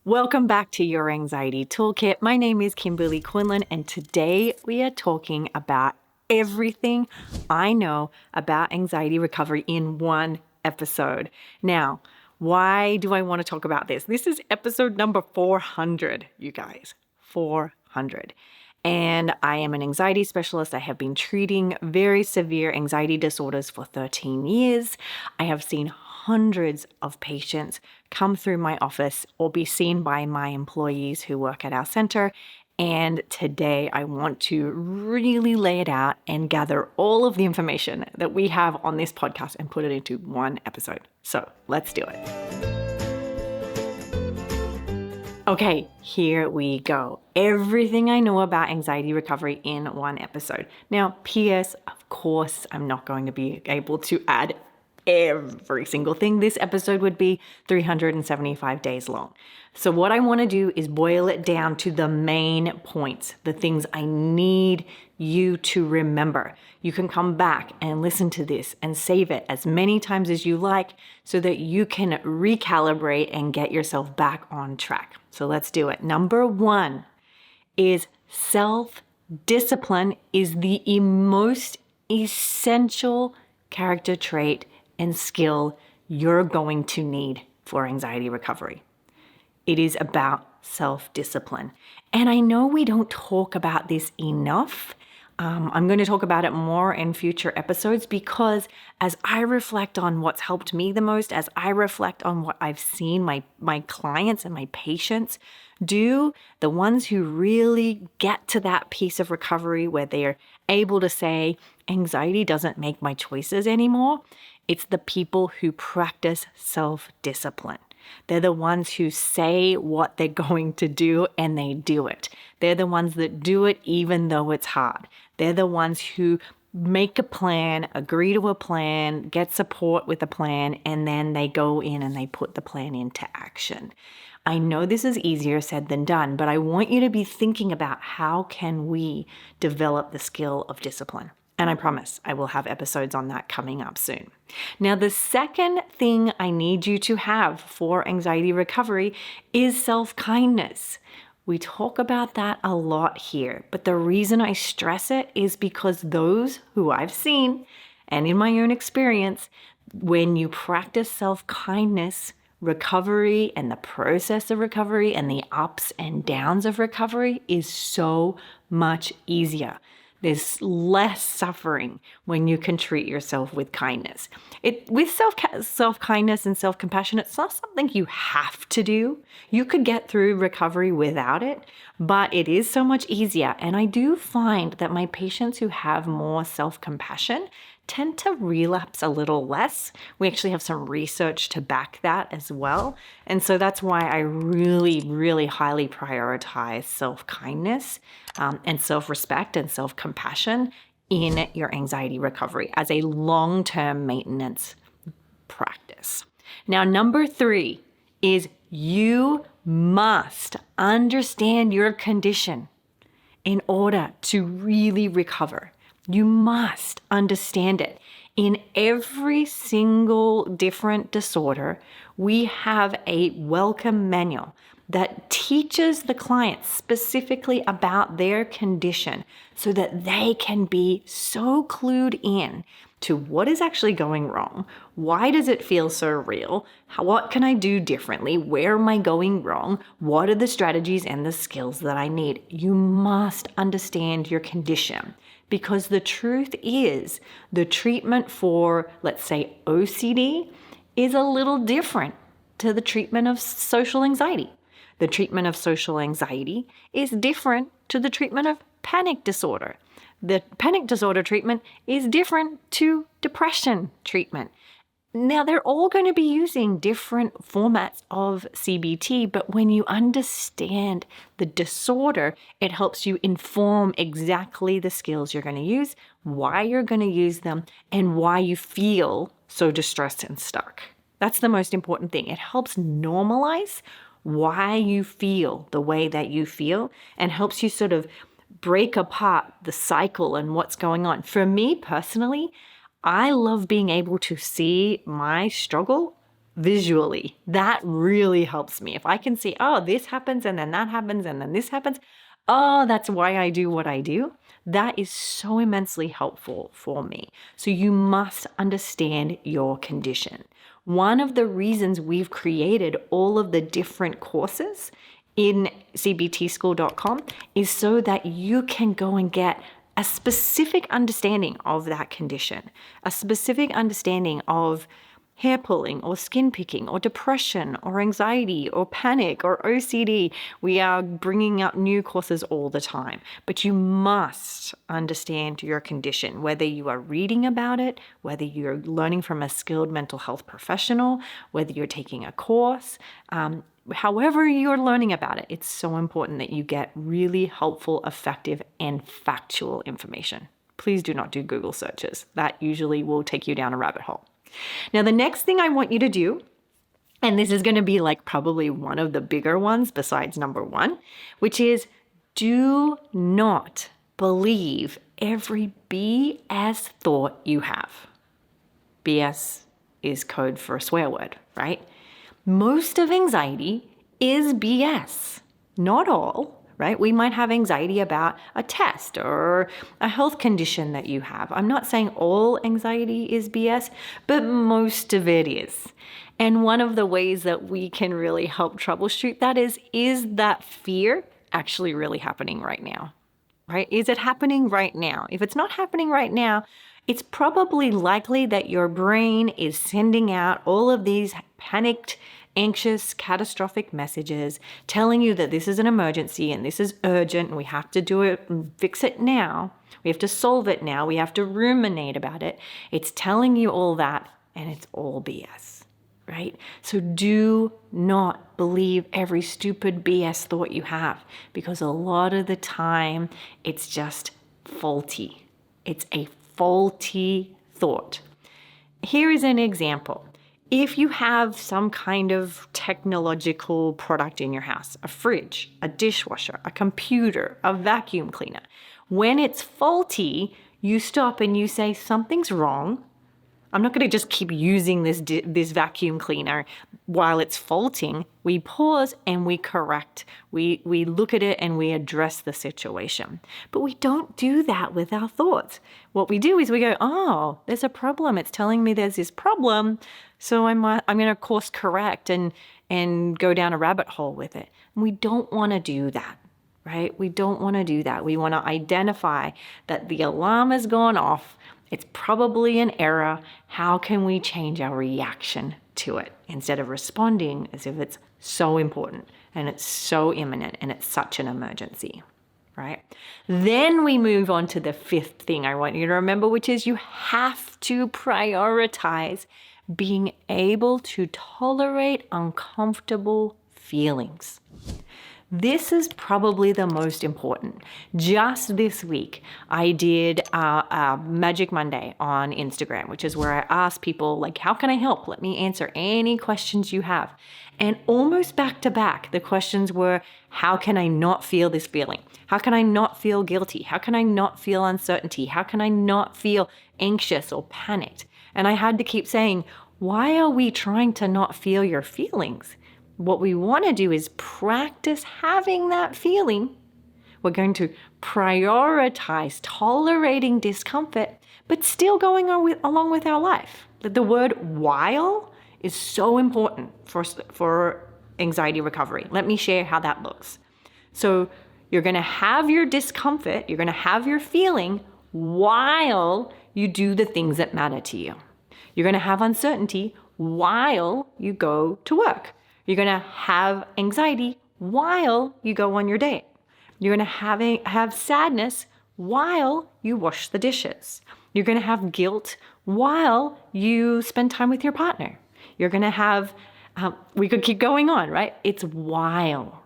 Welcome back to Your Anxiety Toolkit. My name is Kimberley Quinlan, and today we are talking about everything I know about anxiety recovery in one episode. Now, why do I want to talk about this? This is episode number 400, you guys. 400. And I am an anxiety specialist. I have been treating very severe anxiety disorders for 13 years. I have seen hundreds of patients come through my office or be seen by my employees who work at our center. And today I want to really lay it out and gather all of the information that we have on this podcast and put it into one episode. So let's do it. Okay, here we go. Everything I know about anxiety recovery in one episode. Now, P.S., of course, I'm not going to be able to add every single thing. This episode would be 375 days long. So what I want to do is boil it down to the main points, the things I need you to remember. You can come back and listen to this and save it as many times as you like so that you can recalibrate and get yourself back on track. So let's do it. Number one is self-discipline is the most essential character trait and skill you're going to need for anxiety recovery. It is about self-discipline. And I know we don't talk about this enough. I'm going to talk about it more in future episodes because as I reflect on what's helped me the most, as I reflect on what I've seen my clients and my patients do, the ones who really get to that piece of recovery where they're able to say, anxiety doesn't make my choices anymore, it's the people who practice self-discipline. They're the ones who say what they're going to do and they do it. They're the ones that do it even though it's hard. They're the ones who make a plan, agree to a plan, get support with a plan, and then they go in and they put the plan into action. I know this is easier said than done, but I want you to be thinking about how can we develop the skill of discipline. And I promise I will have episodes on that coming up soon. Now, the second thing I need you to have for anxiety recovery is self-kindness. We talk about that a lot here, but the reason I stress it is because those who I've seen, and in my own experience, when you practice self-kindness, recovery and the process of recovery and the ups and downs of recovery is so much easier. There's less suffering when you can treat yourself with kindness. With self-kindness and self-compassion, it's not something you have to do. You could get through recovery without it, but it is so much easier. And I do find that my patients who have more self-compassion tend to relapse a little less. We actually have some research to back that as well. And so that's why I really, really highly prioritize self-kindness and self-respect and self-compassion in your anxiety recovery as a long-term maintenance practice. Now, number 3 is you must understand your condition in order to really recover. You must understand it. In every single different disorder, we have a welcome manual that teaches the client specifically about their condition so that they can be so clued in to what is actually going wrong. Why does it feel so real? What can I do differently? Where am I going wrong? What are the strategies and the skills that I need? You must understand your condition. Because the truth is, the treatment for, let's say, OCD is a little different to the treatment of social anxiety. The treatment of social anxiety is different to the treatment of panic disorder. The panic disorder treatment is different to depression treatment. Now, they're all going to be using different formats of CBT, but when you understand the disorder, it helps you inform exactly the skills you're going to use, why you're going to use them, and why you feel so distressed and stuck. That's the most important thing. It helps normalize why you feel the way that you feel and helps you sort of break apart the cycle and what's going on. For me personally, I love being able to see my struggle visually. That really helps me. If I can see, oh, this happens and then that happens and then this happens, oh, that's why I do what I do. That is so immensely helpful for me. So you must understand your condition. One of the reasons we've created all of the different courses in cbtschool.com is so that you can go and get a specific understanding of that condition, a specific understanding of hair pulling or skin picking or depression or anxiety or panic or OCD. We are bringing up new courses all the time, but you must understand your condition, whether you are reading about it, whether you're learning from a skilled mental health professional, whether you're taking a course, however you're learning about it. It's so important that you get really helpful, effective, and factual information. Please do not do Google searches. That usually will take you down a rabbit hole. Now, the next thing I want you to do, and this is going to be like probably one of the bigger ones besides number one, which is do not believe every BS thought you have. BS is code for a swear word, right? Most of anxiety is BS. Not all. Right? We might have anxiety about a test or a health condition that you have. I'm not saying all anxiety is BS, but most of it is. And one of the ways that we can really help troubleshoot that is that fear actually really happening right now? Right? Is it happening right now? If it's not happening right now, it's probably likely that your brain is sending out all of these panicked, anxious, catastrophic messages telling you that this is an emergency and this is urgent and we have to do it and fix it now. We have to solve it now. We have to ruminate about it. It's telling you all that, and it's all BS, right? So do not believe every stupid BS thought you have, because a lot of the time it's just faulty. It's a faulty thought. Here is an example. If you have some kind of technological product in your house, a fridge, a dishwasher, a computer, a vacuum cleaner, when it's faulty, you stop and you say, something's wrong. I'm not going to just keep using this vacuum cleaner while it's faulting. We pause and we correct. We look at it and we address the situation. But we don't do that with our thoughts. What we do is we go, oh, there's a problem. It's telling me there's this problem. So I'm going to course correct and go down a rabbit hole with it. And we don't want to do that, right? We don't want to do that. We want to identify that the alarm has gone off. It's probably an error. How can we change our reaction to it instead of responding as if it's so important and it's so imminent and it's such an emergency, right? Then we move on to the fifth thing I want you to remember, which is you have to prioritize being able to tolerate uncomfortable feelings. This is probably the most important. Just this week, I did a Magic Monday on Instagram, which is where I asked people, like, how can I help? Let me answer any questions you have. And almost back to back, the questions were, how can I not feel this feeling? How can I not feel guilty? How can I not feel uncertainty? How can I not feel anxious or panicked? And I had to keep saying, why are we trying to not feel your feelings? What we want to do is practice having that feeling. We're going to prioritize tolerating discomfort, but still going along with our life. The word while is so important for anxiety recovery. Let me share how that looks. So you're going to have your discomfort, you're going to have your feeling while you do the things that matter to you. You're going to have uncertainty while you go to work. You're going to have anxiety while you go on your date. You're going to have sadness while you wash the dishes. You're going to have guilt while you spend time with your partner. You're going to have, we could keep going on, right? It's while.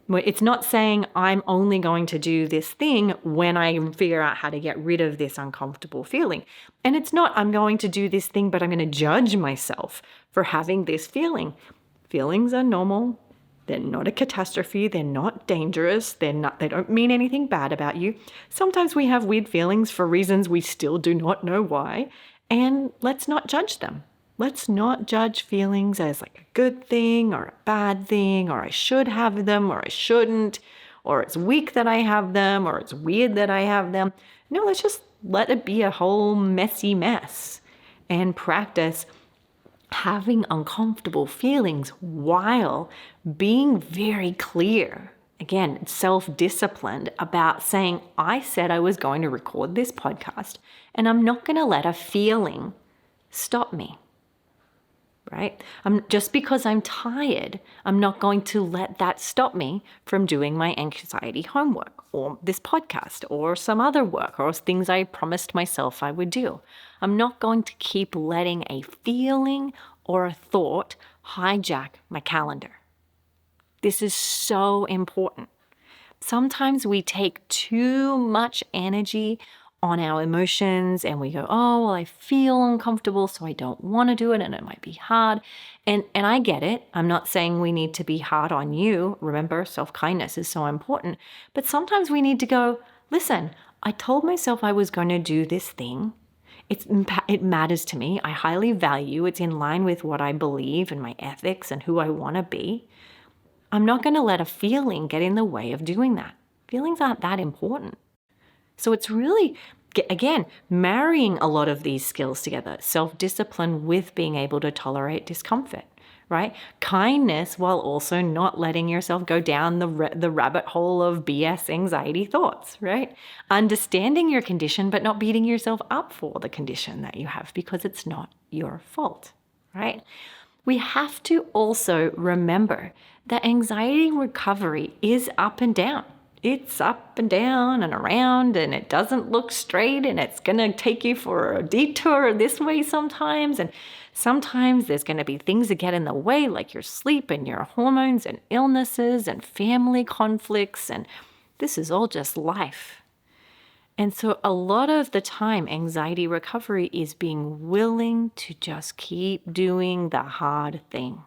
It's not saying I'm only going to do this thing when I figure out how to get rid of this uncomfortable feeling. And it's not I'm going to do this thing, but I'm going to judge myself for having this feeling. Feelings are normal. They're not a catastrophe. They're not dangerous. They don't mean anything bad about you. Sometimes we have weird feelings for reasons we still do not know why, and let's not judge them. Let's not judge feelings as like a good thing or a bad thing, or I should have them or I shouldn't, or it's weak that I have them, or it's weird that I have them. No, let's just let it be a whole messy mess and practice having uncomfortable feelings while being very clear. Again, self-disciplined about saying, I said I was going to record this podcast and I'm not going to let a feeling stop me. Right? Just because I'm tired, I'm not going to let that stop me from doing my anxiety homework or this podcast or some other work or things I promised myself I would do. I'm not going to keep letting a feeling or a thought hijack my calendar. This is so important. Sometimes we take too much energy on our emotions and we go, oh, well, I feel uncomfortable, so I don't want to do it and it might be hard. And I get it. I'm not saying we need to be hard on you. Remember, self-kindness is so important. But sometimes we need to go, listen, I told myself I was going to do this thing. It matters to me. I highly value. It's in line with what I believe and my ethics and who I want to be. I'm not going to let a feeling get in the way of doing that. Feelings aren't that important. So it's really, again, marrying a lot of these skills together, self-discipline with being able to tolerate discomfort, right? Kindness while also not letting yourself go down the rabbit hole of BS anxiety thoughts, right? Understanding your condition, but not beating yourself up for the condition that you have because it's not your fault, right? We have to also remember that anxiety recovery is up and down. It's up and down and around, and it doesn't look straight, and it's going to take you for a detour this way sometimes. And sometimes there's going to be things that get in the way, like your sleep and your hormones and illnesses and family conflicts. And this is all just life. And so a lot of the time, anxiety recovery is being willing to just keep doing the hard thing.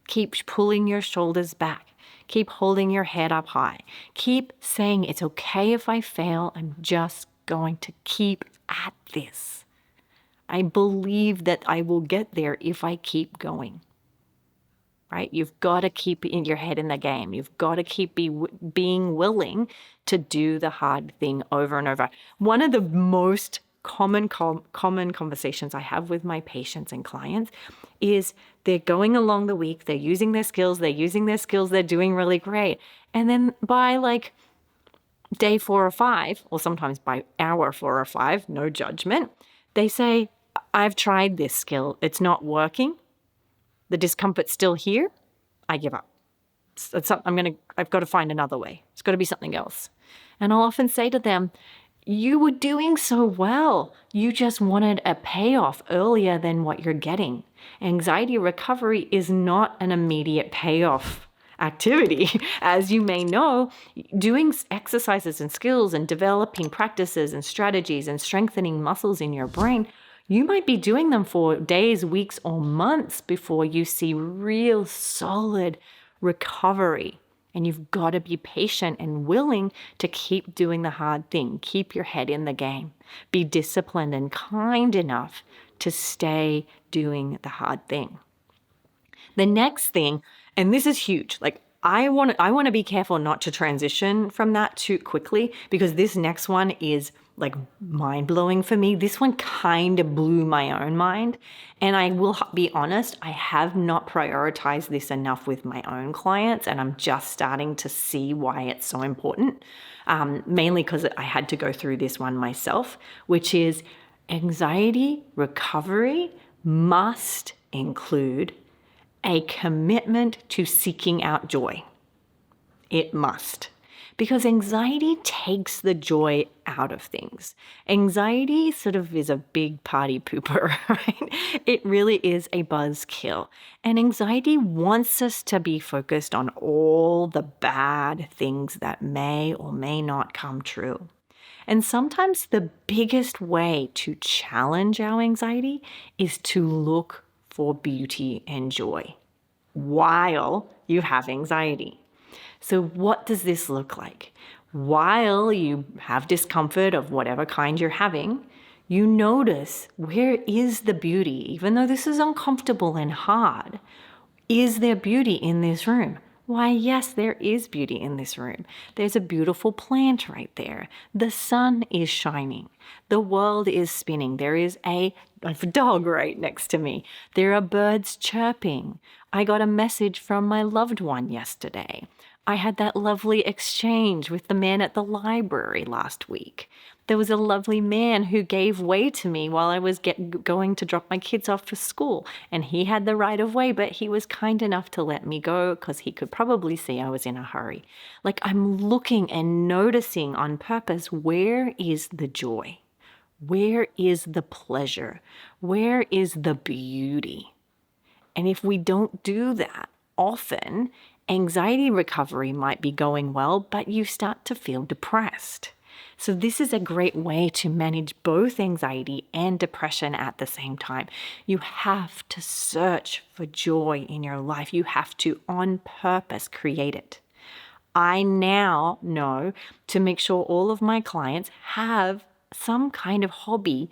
Keep pulling your shoulders back. Keep holding your head up high. Keep saying, it's okay if I fail. I'm just going to keep at this. I believe that I will get there if I keep going. Right? You've got to keep your head in the game. You've got to keep being willing to do the hard thing over and over. One of the most common conversations I have with my patients and clients is they're going along the week, they're using their skills, they're doing really great. And then by like day 4 or 5, or sometimes by hour 4 or 5, no judgment, they say, I've tried this skill, it's not working. The discomfort's still here. I give up. I've got to find another way. It's got to be something else. And I'll often say to them, you were doing so well. You just wanted a payoff earlier than what you're getting. Anxiety recovery is not an immediate payoff activity. As you may know, doing exercises and skills and developing practices and strategies and strengthening muscles in your brain, you might be doing them for days, weeks, or months before you see real solid recovery. And you've got to be patient and willing to keep doing the hard thing. Keep your head in the game. Be disciplined and kind enough to stay doing the hard thing. The next thing, and this is huge, like I want to be careful not to transition from that too quickly, because this next one is like mind-blowing for me. This one kind of blew my own mind. And I will be honest, I have not prioritized this enough with my own clients, and I'm just starting to see why it's so important, mainly because I had to go through this one myself, which is anxiety recovery must include a commitment to seeking out joy. It must. Because anxiety takes the joy out of things. Anxiety sort of is a big party pooper, right? It really is a buzzkill. And anxiety wants us to be focused on all the bad things that may or may not come true. And sometimes the biggest way to challenge our anxiety is to look for beauty and joy while you have anxiety. So what does this look like? While you have discomfort of whatever kind you're having, You notice, where is the beauty? Even though this is uncomfortable and hard, is there beauty in this room? Why, yes, there is beauty in this room. There's a beautiful plant right there. The sun is shining. The world is spinning. There is a dog right next to me. There are birds chirping. I got a message from my loved one yesterday. I had that lovely exchange with the man at the library last week. There was a lovely man who gave way to me while I was going to drop my kids off for school. And he had the right of way, but he was kind enough to let me go because he could probably see I was in a hurry. Like, I'm looking and noticing on purpose, where is the joy? Where is the pleasure? Where is the beauty? And if we don't do that often, anxiety recovery might be going well, but you start to feel depressed. So this is a great way to manage both anxiety and depression at the same time. You have to search for joy in your life. You have to, on purpose, create it. I now know to make sure all of my clients have some kind of hobby,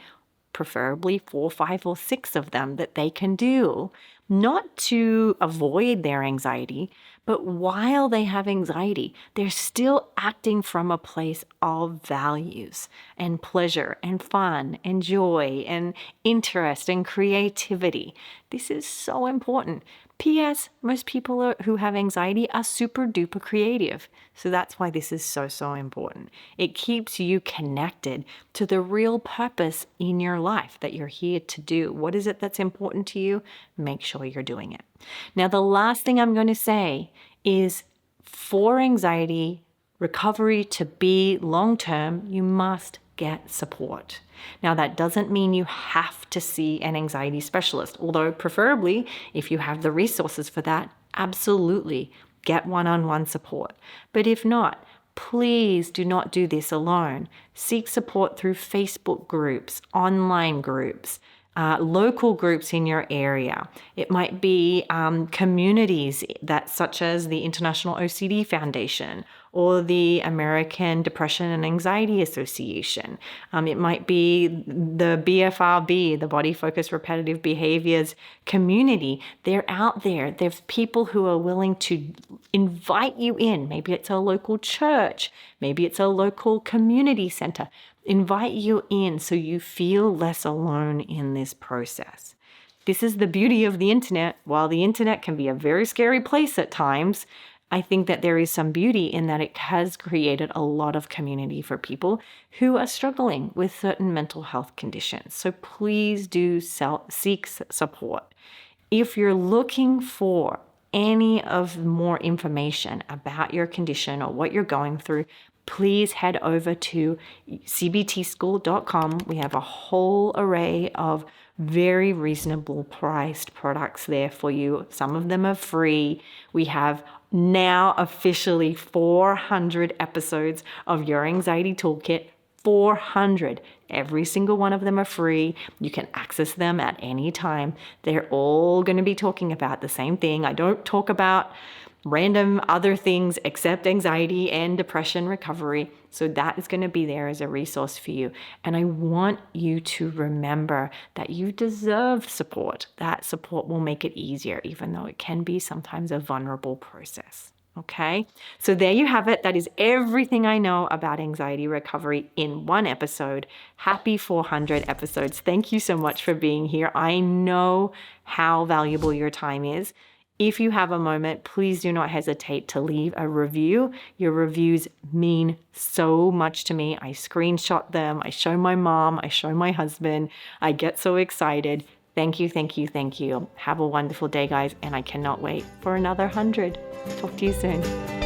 preferably 4, 5, or 6 of them that they can do, not to avoid their anxiety, but while they have anxiety, they're still acting from a place of values and pleasure and fun and joy and interest and creativity. This is so important. P.S. Most people who have anxiety are super duper creative. So that's why this is so, so important. It keeps you connected to the real purpose in your life that you're here to do. What is it that's important to you? Make sure you're doing it. Now, the last thing I'm going to say is, for anxiety recovery to be long-term, you must get support. Now, that doesn't mean you have to see an anxiety specialist, although preferably, if you have the resources for that, absolutely get one-on-one support. But if not, please do not do this alone. Seek support through Facebook groups, online groups, local groups in your area. It might be communities such as the International OCD Foundation or the American Depression and Anxiety Association. It might be the BFRB, the Body Focused Repetitive Behaviors community. They're out there. There's people who are willing to invite you in. Maybe it's a local church. Maybe it's a local community center. Invite you in so you feel less alone in this process. This is the beauty of the internet. While the internet can be a very scary place at times, I think that there is some beauty in that it has created a lot of community for people who are struggling with certain mental health conditions. So please do seek support. If you're looking for any of more information about your condition or what you're going through, please head over to cbtschool.com. We have a whole array of very reasonable priced products there for you. Some of them are free. We have now officially 400 episodes of Your Anxiety Toolkit. 400. Every single one of them are free. You can access them at any time. They're all going to be talking about the same thing. I don't talk about random other things except anxiety and depression recovery. So that is going to be there as a resource for you. And I want you to remember that you deserve support. That support will make it easier, even though it can be sometimes a vulnerable process. Okay, so there you have it. That is everything I know about anxiety recovery in one episode. Happy 400 episodes. Thank you so much for being here. I know how valuable your time is. If you have a moment, please do not hesitate to leave a review. Your reviews mean so much to me. I screenshot them. I show my mom. I show my husband. I get so excited. Thank you, thank you, thank you. Have a wonderful day, guys, and I cannot wait for another 100. Talk to you soon.